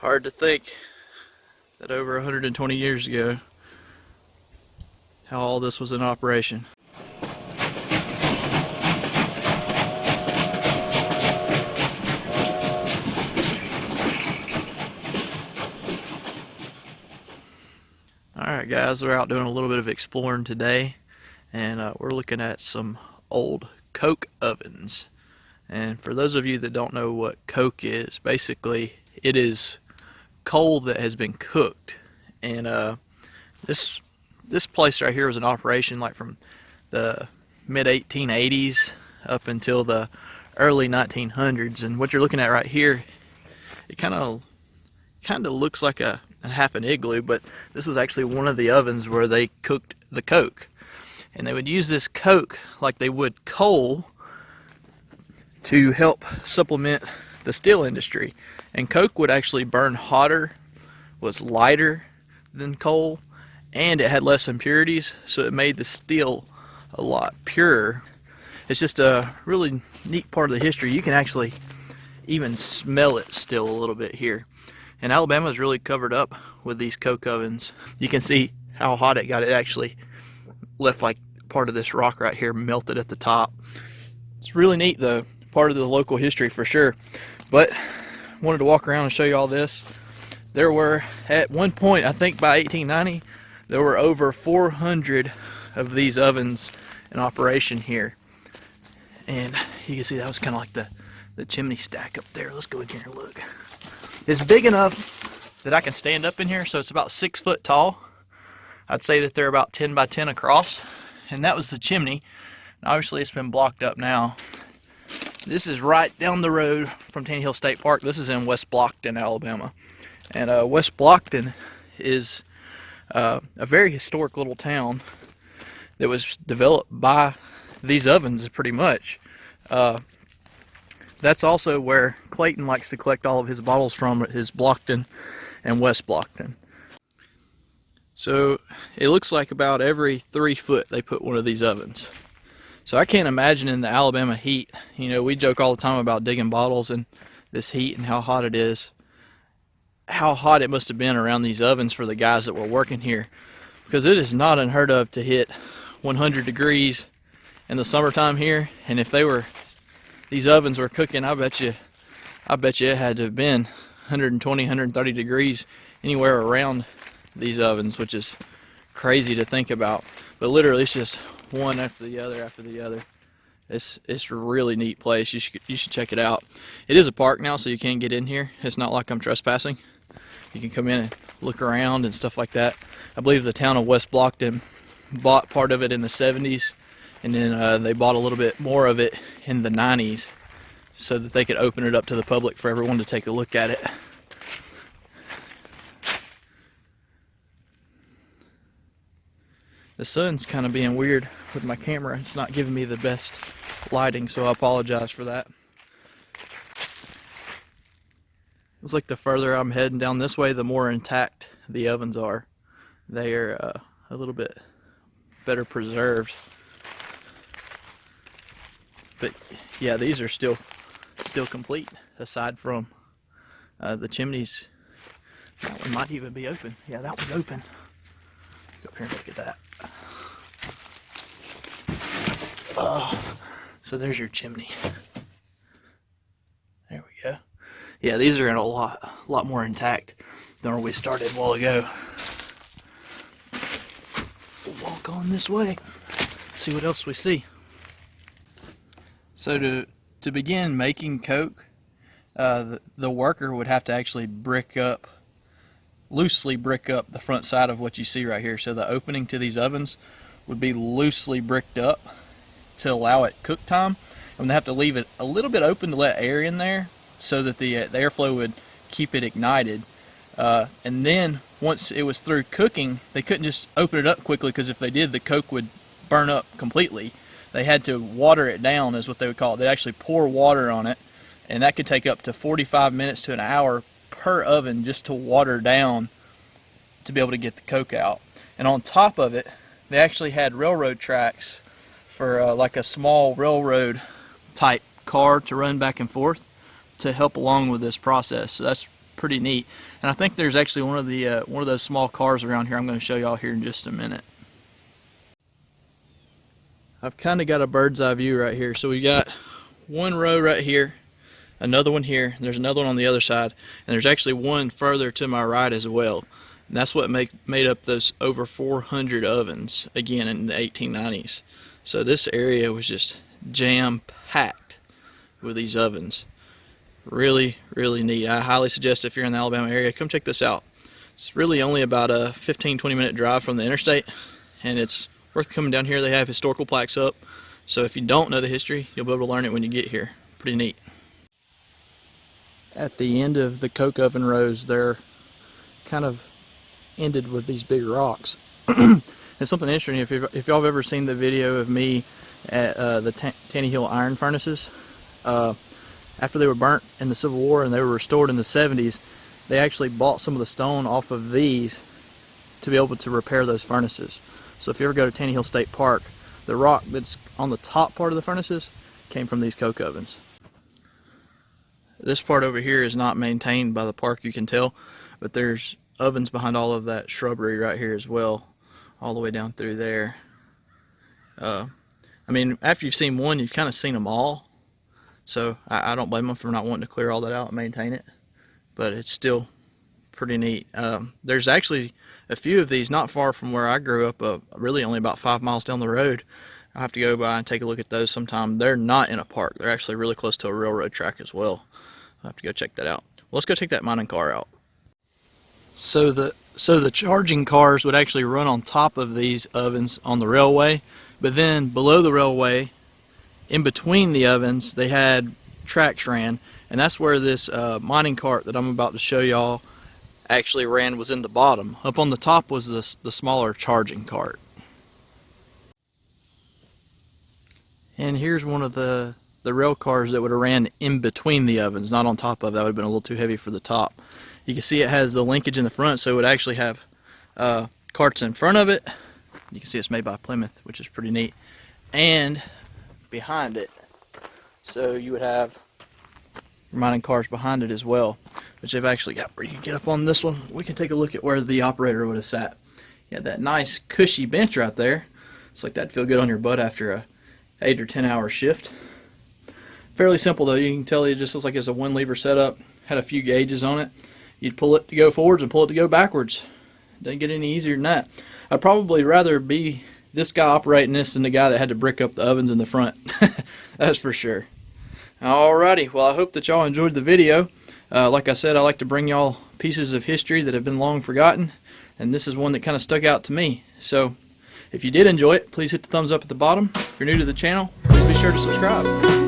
Hard to think that over 120 years ago, how all this was in operation. Alright guys, we're out doing a little bit of exploring today, and we're looking at some old coke ovens. And for those of you that don't know what coke is, basically it is coal that has been cooked. And this place right here was in operation like from the mid 1880s up until the early 1900s. And what you're looking at right here, it kind of looks like a half an igloo, but this was actually one of the ovens where they cooked the coke. And they would use this coke like they would coal to help supplement the steel industry. And coke would actually burn hotter, was lighter than coal, and it had less impurities, so it made the steel a lot purer. It's just a really neat part of the history. You can actually even smell it still a little bit here. And Alabama is really covered up with these coke ovens. You can see how hot it got. It actually left like part of this rock right here melted at the top. It's really neat though, part of the local history for sure. But wanted to walk around and show you all this. There were, at one point, I think by 1890, there were over 400 of these ovens in operation here. And you can see that was kind of like the chimney stack up there. Let's go in here and look. It's big enough that I can stand up in here, so it's about 6 foot tall. I'd say that they're about 10 by 10 across. And that was the chimney. And obviously it's been blocked up now. This is right down the road from Tanny Hill State Park. This is in West Blocton, Alabama. And West Blocton is a very historic little town that was developed by these ovens pretty much. That's also where Clayton likes to collect all of his bottles from, his Blocton and West Blocton. So it looks like about every 3 foot they put one of these ovens. So I can't imagine in the Alabama heat, you know, we joke all the time about digging bottles and this heat and how hot it is. How hot it must have been around these ovens for the guys that were working here. Because it is not unheard of to hit 100 degrees in the summertime here. And if these ovens were cooking, I bet you it had to have been 120, 130 degrees anywhere around these ovens, which is crazy to think about. But literally it's just one after the other after the other. It's a really neat place. You should check it out. It is a park now, so you can get in here. It's not like I'm trespassing. You can come in and look around and stuff like that. I believe the town of West Blocton bought part of it in the 70s, and then they bought a little bit more of it in the 90s so that they could open it up to the public for everyone to take a look at it. The sun's kind of being weird with my camera. It's not giving me the best lighting, so I apologize for that. It's like the further I'm heading down this way, the more intact the ovens are. They are a little bit better preserved. But yeah, these are still complete, aside from the chimneys. That one might even be open. Yeah, that one's open. Go up here and look at that. So there's your chimney. There we go. Yeah, these are in a lot more intact than where we started a while ago. We'll walk on this way, see what else we see. So to begin making coke, the worker would have to actually loosely brick up the front side of what you see right here. So the opening to these ovens would be loosely bricked up to allow it cook time. And they have to leave it a little bit open to let air in there so that the airflow would keep it ignited. And then once it was through cooking, they couldn't just open it up quickly, because if they did, the coke would burn up completely. They had to water it down, is what they would call it. They'd actually pour water on it, and that could take up to 45 minutes to an hour per oven just to water down to be able to get the coke out. And on top of it, they actually had railroad tracks for like a small railroad type car to run back and forth to help along with this process. So that's pretty neat. And I think there's actually one of those small cars around here I'm going to show y'all here in just a minute. I've kind of got a bird's eye view right here. So we got one row right here, another one here, and there's another one on the other side, and there's actually one further to my right as well. And that's what made up those over 400 ovens, again, in the 1890s. So this area was just jam-packed with these ovens. Really, really neat. I highly suggest if you're in the Alabama area, come check this out. It's really only about a 15-20 minute drive from the interstate, and it's worth coming down here. They have historical plaques up, so if you don't know the history, you'll be able to learn it when you get here. Pretty neat. At the end of the coke oven rows, they're kind of ended with these big rocks. It's something interesting. If y'all have ever seen the video of me at the Tanny Hill iron furnaces, after they were burnt in the Civil War and they were restored in the 70s, they actually bought some of the stone off of these to be able to repair those furnaces. So if you ever go to Tanny Hill State Park, the rock that's on the top part of the furnaces came from these coke ovens. This part over here is not maintained by the park, you can tell, but there's ovens behind all of that shrubbery right here as well, all the way down through there. I mean, after you've seen one, you've kind of seen them all, so I don't blame them for not wanting to clear all that out and maintain it, but it's still pretty neat. There's actually a few of these not far from where I grew up, really only about 5 miles down the road. I'll have to go by and take a look at those sometime. They're not in a park. They're actually really close to a railroad track as well. I'll have to go check that out. Well, let's go check that mining car out. So the charging cars would actually run on top of these ovens on the railway, but then below the railway, in between the ovens, they had tracks ran, and that's where this mining cart that I'm about to show y'all actually ran, was in the bottom. Up on the top was the smaller charging cart. And here's one of the rail cars that would have ran in between the ovens, not on top of. That would have been a little too heavy for the top. You can see it has the linkage in the front, so it would actually have carts in front of it. You can see it's made by Plymouth, which is pretty neat. And behind it, so you would have mining cars behind it as well, which they've actually got where you can get up on this one. We can take a look at where the operator would have sat. You had that nice cushy bench right there. It's like that'd feel good on your butt after a 8 or 10 hour shift. Fairly simple though. You can tell it just looks like it's a one lever setup. Had a few gauges on it. You'd pull it to go forwards and pull it to go backwards. Doesn't get any easier than that. I'd probably rather be this guy operating this than the guy that had to brick up the ovens in the front. That's for sure. Alrighty, well, I hope that y'all enjoyed the video. Like I said, I like to bring y'all pieces of history that have been long forgotten, and this is one that kind of stuck out to me. So if you did enjoy it, please hit the thumbs up at the bottom. If you're new to the channel, please be sure to subscribe.